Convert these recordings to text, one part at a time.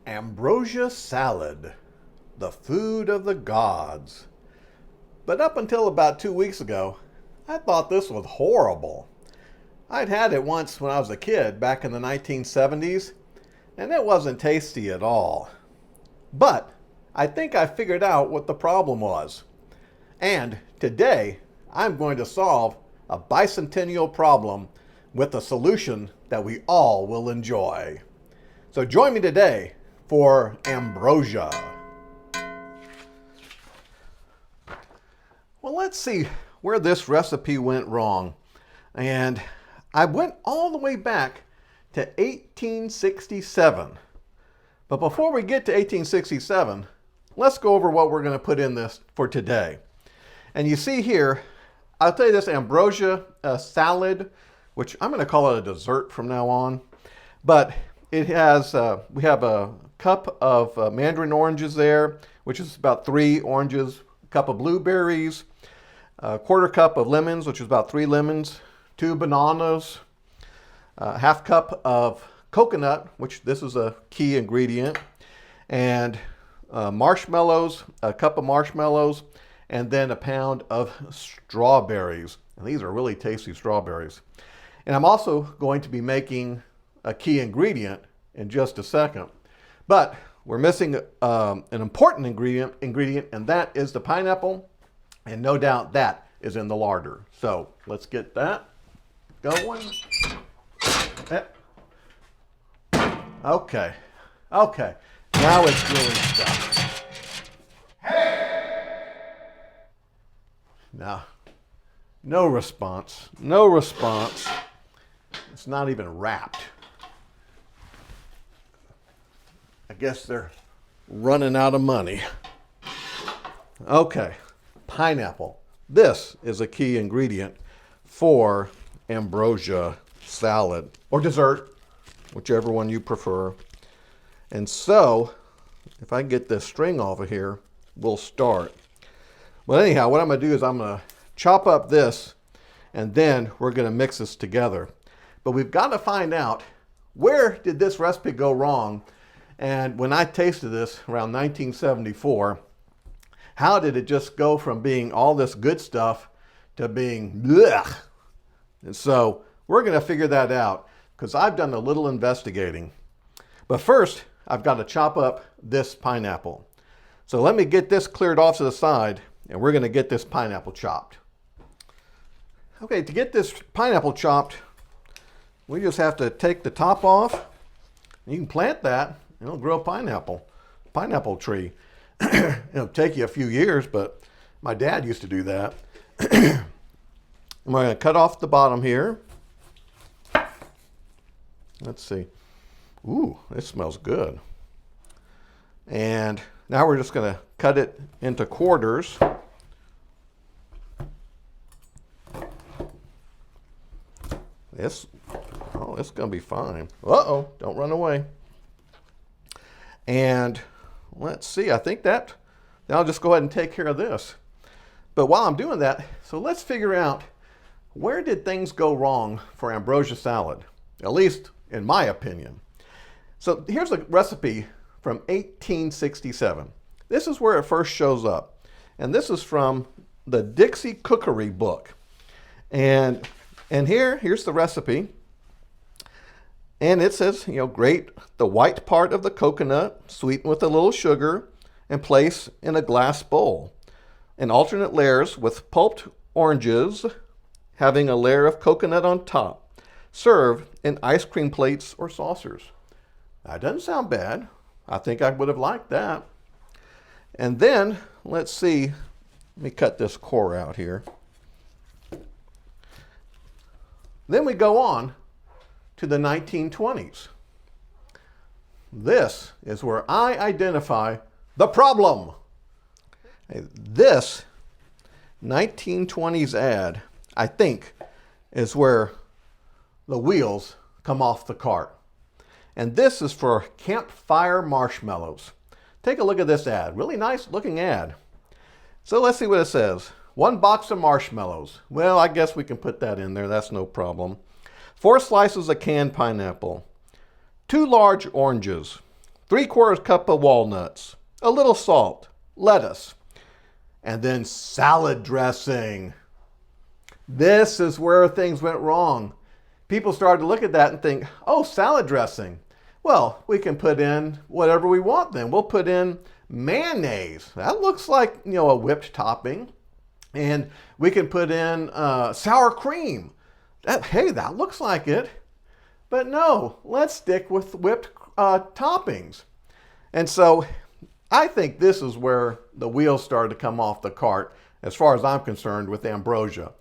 Ambrosia Salad, the food of the gods. But up until about 2 weeks ago, I thought this was horrible. I'd had it once when I was a kid back in the 1970s, and it wasn't tasty at all. But I think I figured out what the problem was. And today, I'm going to solve a bicentennial problem with a solution that we all will enjoy. So join me today for Ambrosia. Well, let's see where this recipe went wrong. And I went all the way back to 1867. But before we get to 1867, let's go over what we're going to put in this for today. And you see here, I'll tell you this Ambrosia salad, which I'm going to call it a dessert from now on. But it has, we have a cup of mandarin oranges there, which is about 3 oranges, a cup of blueberries, a quarter cup of lemons, which is about 3 lemons, 2 bananas, a half cup of coconut, which this is a key ingredient, and marshmallows, a cup of marshmallows, and then a pound of strawberries. And these are really tasty strawberries. And I'm also going to be making a key ingredient in just a second. But we're missing an important ingredient, and that is the pineapple. And no doubt that is in the larder. So let's get that going. Okay. Now it's really stuck. Hey! Now, no response. It's not even wrapped. I guess they're running out of money. Okay, pineapple. This is a key ingredient for Ambrosia salad or dessert, whichever one you prefer. And so, if I get this string off of here, we'll start. Well, anyhow, what I'm going to do is I'm going to chop up this, and then we're going to mix this together. But we've got to find out, where did this recipe go wrong? And when I tasted this around 1974, how did it just go from being all this good stuff to being blech? And so we're going to figure that out because I've done a little investigating. But first, I've got to chop up this pineapple. So let me get this cleared off to the side, and we're going to get this pineapple chopped. Okay, to get this pineapple chopped, we just have to take the top off. You can plant that. It'll grow a pineapple tree. It'll take you a few years, but my dad used to do that. I'm going to cut off the bottom here. Let's see. Ooh, it smells good. And now we're just going to cut it into quarters. It's going to be fine. Uh-oh, don't run away. And let's see, I think that, I'll just go ahead and take care of this. But while I'm doing that, so let's figure out, where did things go wrong for Ambrosia salad? At least in my opinion. So here's a recipe from 1867. This is where it first shows up. And this is from the Dixie Cookery book. And here's the recipe. And it says, grate the white part of the coconut, sweeten with a little sugar, and place in a glass bowl. In alternate layers with pulped oranges, having a layer of coconut on top. Serve in ice cream plates or saucers. That doesn't sound bad. I think I would have liked that. And then, let's see, let me cut this core out here. Then we go on to the 1920s. This is where I identify the problem. This 1920s ad, I think, is where the wheels come off the cart. And this is for campfire marshmallows. Take a look at this ad. Really nice looking ad. So let's see what it says. 1 box of marshmallows. Well, I guess we can put that in there. That's no problem. 4 slices of canned pineapple. 2 large oranges. 3/4 cup of walnuts, a little salt, lettuce, and then salad dressing. This is where things went wrong. People started to look at that and think, oh, salad dressing. Well, we can put in whatever we want then. We'll put in mayonnaise. That looks like, a whipped topping. And we can put in sour cream. That looks like it. But no, let's stick with whipped toppings. And so I think this is where the wheels started to come off the cart, as far as I'm concerned, with ambrosia.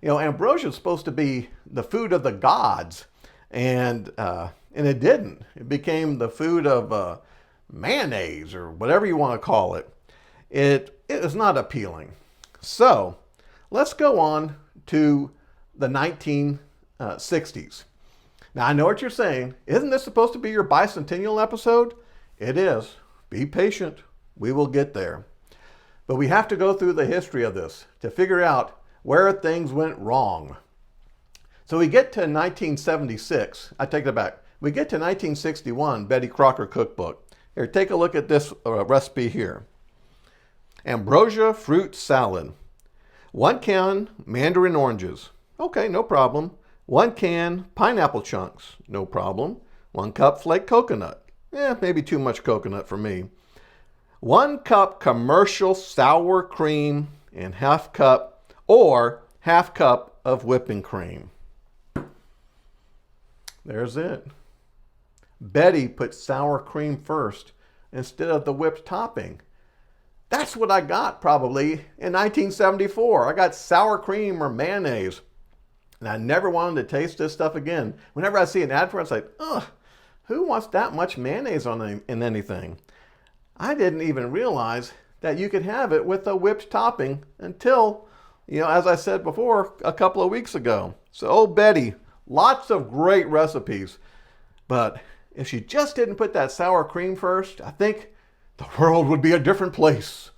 Ambrosia is supposed to be the food of the gods, and it didn't. It became the food of mayonnaise, or whatever you want to call it. It is not appealing. So let's go on to the 1960s. Now, I know what you're saying. Isn't this supposed to be your bicentennial episode? It is. Be patient. We will get there. But we have to go through the history of this to figure out where things went wrong. So we get to 1976. I take it back. We get to 1961, Betty Crocker cookbook. Here, take a look at this recipe here. Ambrosia fruit salad. 1 can mandarin oranges. Okay, no problem. 1 can pineapple chunks. No problem. 1 cup flake coconut. Maybe too much coconut for me. 1 cup commercial sour cream and half cup of whipping cream. There's it. Betty put sour cream first instead of the whipped topping. That's what I got probably in 1974. I got sour cream or mayonnaise. And I never wanted to taste this stuff again. Whenever I see an ad for it, it's like, ugh, who wants that much mayonnaise in anything? I didn't even realize that you could have it with a whipped topping until, as I said before, a couple of weeks ago. So, oh, Betty, lots of great recipes. But if she just didn't put that sour cream first, I think the world would be a different place.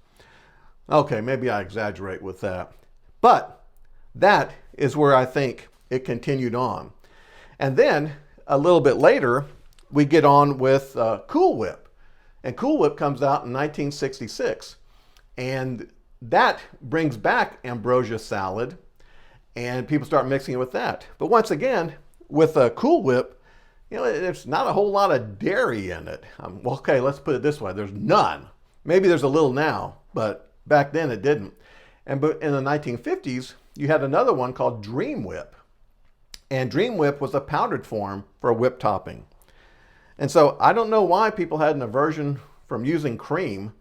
Okay, maybe I exaggerate with that. But that is where I think it continued on. And then a little bit later, we get on with Cool Whip. And Cool Whip comes out in 1966. And that brings back ambrosia salad, and people start mixing it with that. But once again, with a Cool Whip, there's not a whole lot of dairy in it. Okay, let's put it this way. There's none. Maybe there's a little now, but back then it didn't. But in the 1950s, you had another one called Dream Whip. And Dream Whip was a powdered form for a whipped topping. And so I don't know why people had an aversion from using cream,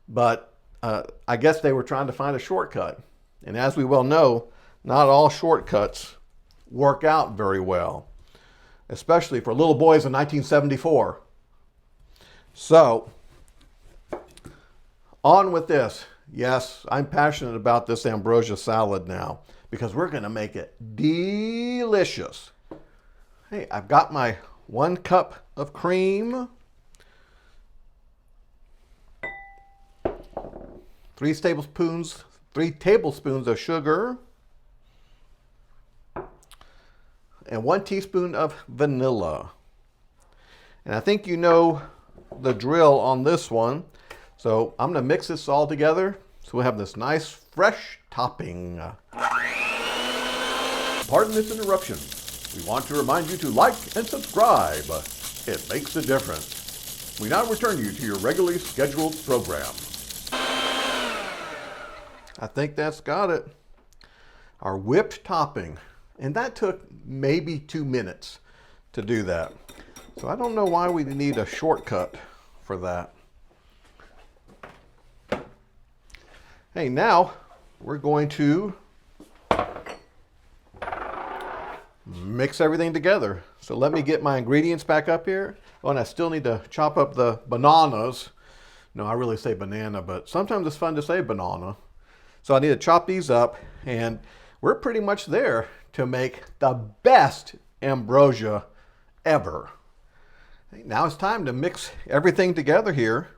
but I guess they were trying to find a shortcut. And as we well know, not all shortcuts work out very well, especially for little boys in 1974. So, on with this. Yes, I'm passionate about this ambrosia salad now because we're going to make it delicious. Hey, I've got my 1 cup of cream, 3 tablespoons of sugar, and 1 teaspoon of vanilla. And I think you know the drill on this one. So I'm going to mix this all together so we'll have this nice fresh topping. Pardon this interruption. We want to remind you to like and subscribe. It makes a difference. We now return you to your regularly scheduled program. I think that's got it. Our whipped topping. And that took maybe 2 minutes to do that. So I don't know why we need a shortcut for that. Hey, now we're going to mix everything together. So let me get my ingredients back up here. Oh, and I still need to chop up the bananas. No, I really say banana, but sometimes it's fun to say banana. So I need to chop these up, and we're pretty much there to make the best ambrosia ever. Now it's time to mix everything together here.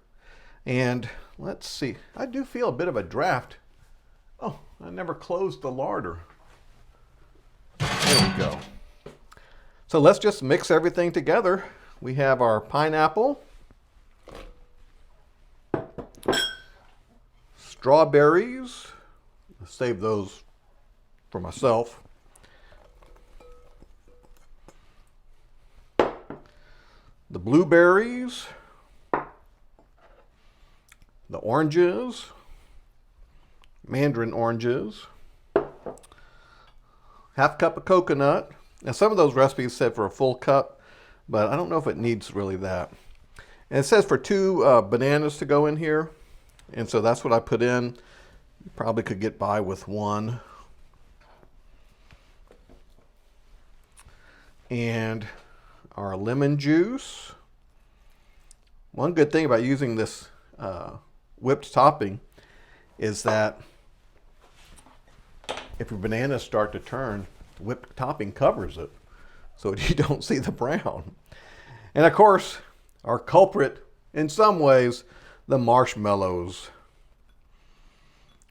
And let's see, I do feel a bit of a draft. Oh, I never closed the larder. There we go. So let's just mix everything together. We have our pineapple, strawberries. Save those for myself. The blueberries. The oranges. Mandarin oranges. Half cup of coconut. Now some of those recipes said for a full cup, but I don't know if it needs really that. And it says for 2 bananas to go in here. And so that's what I put in. You probably could get by with 1. And our lemon juice. One good thing about using this whipped topping is that if your bananas start to turn, whipped topping covers it so you don't see the brown. And of course, our culprit in some ways, the marshmallows,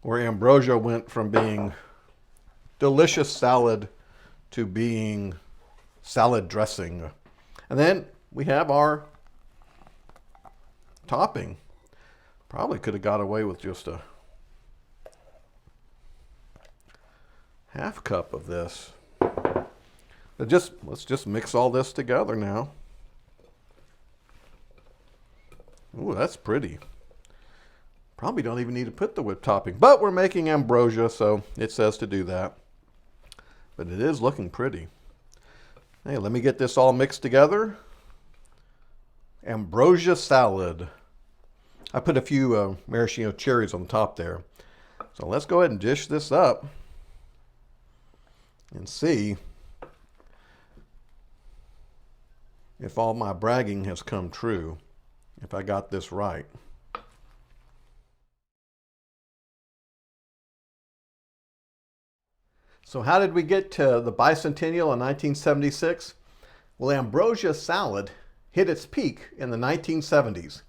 where Ambrosia went from being delicious salad to being salad dressing. And then we have our topping. Probably could have got away with just a half cup of this. But let's just mix all this together now. Ooh, that's pretty. Probably don't even need to put the whipped topping, but we're making ambrosia, so it says to do that. But it is looking pretty. Hey, let me get this all mixed together. Ambrosia salad. I put a few maraschino cherries on top there. So let's go ahead and dish this up and see if all my bragging has come true, if I got this right. So how did we get to the bicentennial in 1976? Well, Ambrosia Salad hit its peak in the 1970s.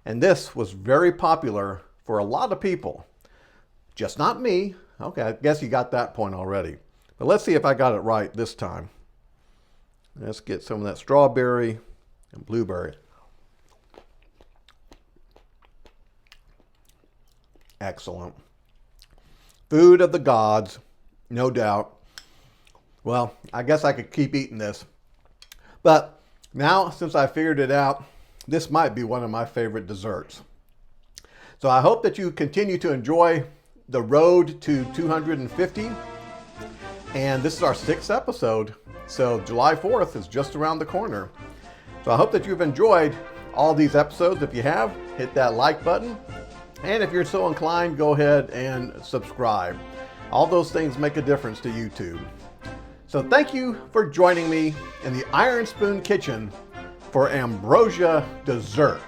And this was very popular for a lot of people. Just not me. Okay, I guess you got that point already. But let's see if I got it right this time. Let's get some of that strawberry and blueberry. Excellent. Food of the gods, no doubt. Well, I guess I could keep eating this. But now, since I figured it out, this might be one of my favorite desserts. So I hope that you continue to enjoy the road to 250. And this is our 6th episode. So July 4th is just around the corner. So I hope that you've enjoyed all these episodes. If you have, hit that like button. And if you're so inclined, go ahead and subscribe. All those things make a difference to YouTube. So thank you for joining me in the Iron Spoon Kitchen for Ambrosia Dessert.